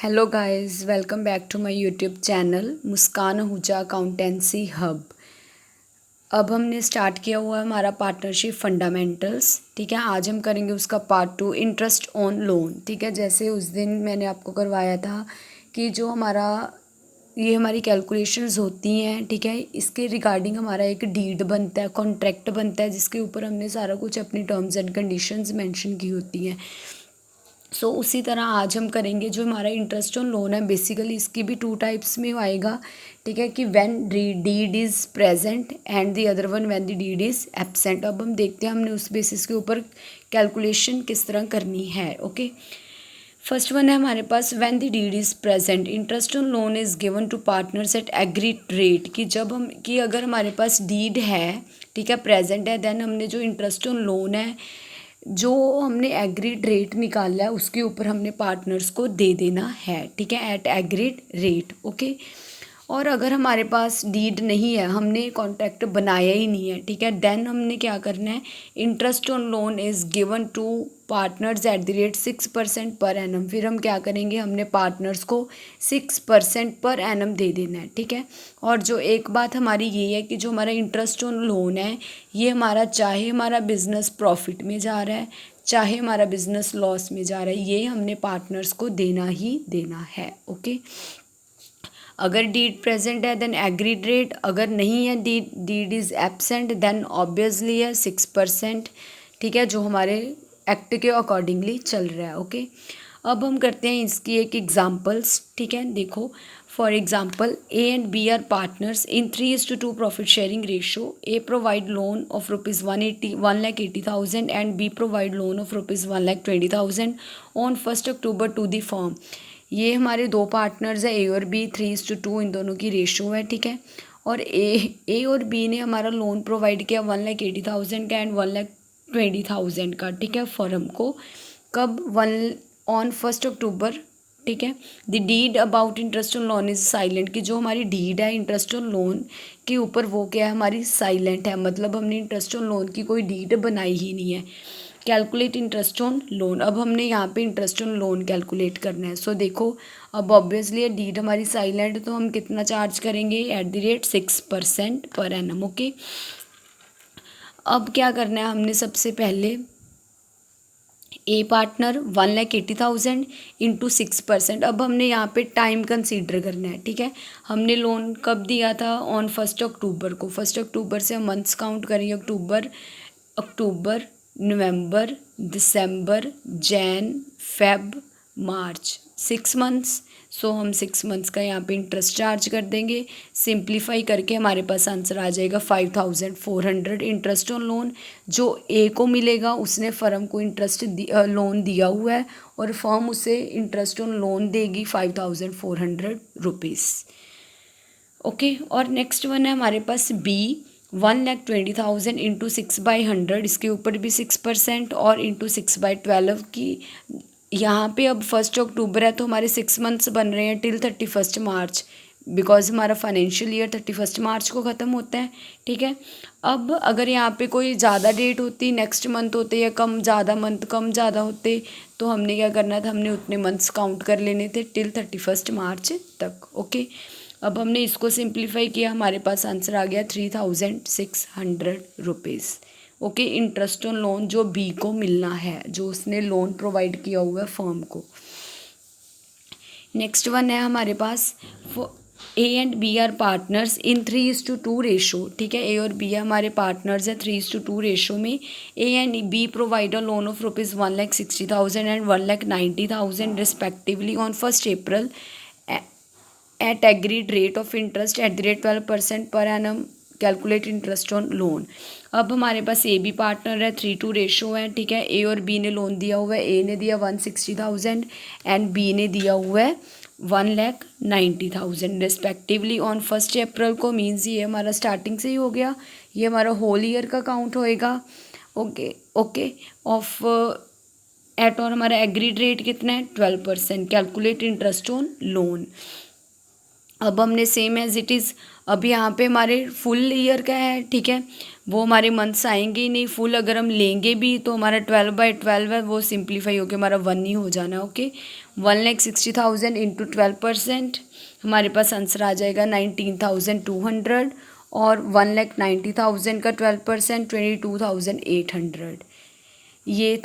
Hello guys, welcome back to my YouTube channel Muskan Ahuja accountancy hub. अब हमने start किया हुआ है हमारा पार्टनरशिप फंडामेंटल्स। ठीक है, आज हम करेंगे उसका पार्ट 2, इंटरेस्ट ऑन लोन। ठीक है, जैसे उस दिन मैंने आपको करवाया था कि जो हमारा ये हमारी कैलकुलेशंस होती हैं, ठीक है, इसके रिगार्डिंग हमारा एक डीड बनता है, कॉन्ट्रैक्ट बनता है, जिसके ऊपर हमने सारा कुछ अपनी टर्म्स एंड कंडीशंस मेंशन की होती हैं। उसी तरह आज हम करेंगे जो हमारा इंटरेस्ट ऑन लोन है। बेसिकली इसकी भी 2 टाइप्स में आएगा। ठीक है, कि when deed is present and the other one when the deed is absent. अब हम देखते हैं हमने उस बेसिस के ऊपर कैलकुलेशन किस तरह करनी है। ओके, फर्स्ट वन है हमारे पास when the deed is present interest on loan is given to partners at agreed rate. कि जब हम कि अगर हमारे पास डीड है, ठीक है, प्रेजेंट है, देन हमने जो इंटरेस्ट ऑन लोन है जो हमने एग्रीड रेट निकाला है उसके ऊपर हमने पार्टनर्स को दे देना है। ठीक है, एट एग्रीड रेट। ओके, और अगर हमारे पास डीड नहीं है, हमने कॉन्ट्रैक्ट बनाया ही नहीं है, ठीक है, देन हमने क्या करना है, interest on loan is given to partners at the rate 6% per annum. फिर हम क्या करेंगे, हमने पार्टनर्स को 6% पर एनम दे देना है। ठीक है, और जो एक बात हमारी ये है कि जो हमारा इंटरेस्ट ऑन लोन है ये हमारा, चाहे हमारा बिजनेस प्रॉफिट में जा रहा है चाहे हमारा बिजनेस लॉस में जा रहा है, ये हमने पार्टनर्स को देना ही देना है। ओके, अगर डीड प्रेजेंट है देन एग्रीड रेट, अगर नहीं है deed is absent then obviously है 6%। ठीक है, जो हमारे एक्ट के अकॉर्डिंगली चल रहा है। ओके, अब हम करते हैं इसकी एक एग्जांपल्स। ठीक है, देखो, for example A and B are partners in 3:2 profit sharing ratio. A provide loan of rupees 1,80,000 and B provide loan of rupees 1,20,000 on 1 October to the firm. ये हमारे दो पार्टनर्स है, ए और बी, 3:2 इन दोनों की रेशो है। ठीक है, और ए और बी ने हमारा लोन प्रोवाइड किया 1,80,000 का एंड 1,20,000 का। ठीक है, फर्म को कब, ऑन 1 अक्टूबर। ठीक है, the deed about interest on loan is silent. कि जो हमारी डीड है इंटरेस्ट ऑन लोन के ऊपर वो क्या है, हमारी साइलेंट है, मतलब हमने इंटरेस्ट ऑन लोन की कोई डीड बनाई ही नहीं है। कैलकुलेट इंटरेस्ट ऑन लोन, अब हमने यहाँ पे इंटरेस्ट ऑन लोन कैलकुलेट करना है। सो देखो, अब ऑब्वियसली डीड हमारी साइलेंट है तो हम कितना चार्ज करेंगे, eight the rate 6% per annum. Okay, अब क्या करना है, हमने सबसे पहले ए पार्टनर 1,80,000 इंटू 6%। अब हमने यहाँ पे टाइम कंसीडर करना है। ठीक है, हमने लोन कब दिया था, ऑन 1 अक्टूबर को। 1 अक्टूबर से हम मंथ्स काउंट करेंगे, अक्टूबर, नवंबर, दिसंबर, जैन, फेब, मार्च, 6 मंथ्स। सो हम 6 मंथ्स का यहाँ पे इंटरेस्ट चार्ज कर देंगे। सिंप्लीफाई करके हमारे पास आंसर आ जाएगा 5,400 इंटरेस्ट ऑन लोन। जो ए को मिलेगा उसने फर्म को इंटरेस्ट लोन दिया हुआ है और फर्म उसे इंटरेस्ट ऑन लोन देगी 5,400 रुपीज़। ओके, और नेक्स्ट वन है हमारे पास बी, 1,20,000 इंटू 6/100, इसके ऊपर भी 6% और इंटू 6/12 की। यहाँ पे अब 1 अक्टूबर है तो हमारे 6 मंथ्स बन रहे हैं टिल 31 मार्च, बिकॉज हमारा फाइनेंशियल ईयर 31 मार्च को ख़त्म होता है। ठीक है, अब अगर यहाँ पे कोई ज़्यादा डेट होती, नेक्स्ट मंथ होते या कम ज़्यादा मंथ कम ज़्यादा होते, तो हमने क्या करना था, हमने उतने मंथ्स काउंट कर लेने थे टिल 31 मार्च तक। ओके, अब हमने इसको सिंप्लीफाई किया, हमारे पास आंसर आ गया 3,600 rupees. Okay, interest on loan जो बी को मिलना है, जो उसने लोन प्रोवाइड किया हुआ है फर्म को। नेक्स्ट वन है हमारे पास A and B are partners in 3:2 ratio. ठीक है, ए और बी हमारे पार्टनर्स हैं 3:2 रेशो में। A and B provide a loan of rupees 1,60,000 and 1,90,000 respectively on 1 April at agreed rate of interest at the rate 12% per annum. Calculate interest on loan. अब हमारे पास A B partner है, 3:2 ratio है। ठीक है, ए और B ने loan दिया हुआ है, ए ने दिया 160,000 एंड बी ने दिया हुआ है 1,90,000 रिस्पेक्टिवली ऑन 1 अप्रैल को। मीन्स ये हमारा स्टार्टिंग से ही हो गया, ये हमारा होल ईयर का काउंट होएगा। ओके ऑफ एट, और हमारा एग्रीड रेट कितना है 12%। Calculate interest on loan. अब हमने सेम एज इट इज़, अब यहाँ पे हमारे फुल ईयर का है। ठीक है, वो हमारे मंथ्स आएंगे ही नहीं। फुल अगर हम लेंगे भी तो हमारा 12/12 है, वो सिंप्लीफाई होकर हमारा 1 ही हो जाना है। ओके, 1,60,000 इंटू 12% हमारे पास आंसर आ जाएगा 19,200 और 1,90,000 का 12% 22,800। ये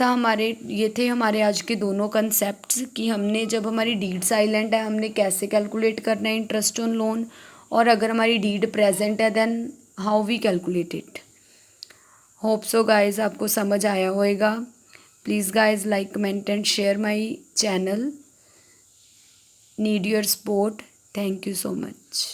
थे हमारे आज के दोनों कंसेप्ट्स कि हमने जब हमारी डीड साइलेंट है हमने कैसे कैलकुलेट करना है इंटरेस्ट ऑन लोन, और अगर हमारी डीड प्रेजेंट है then how we calculate it. Hope so guys आपको समझ आया होएगा। Please guys like comment and share my channel. Need your support. Thank you so much.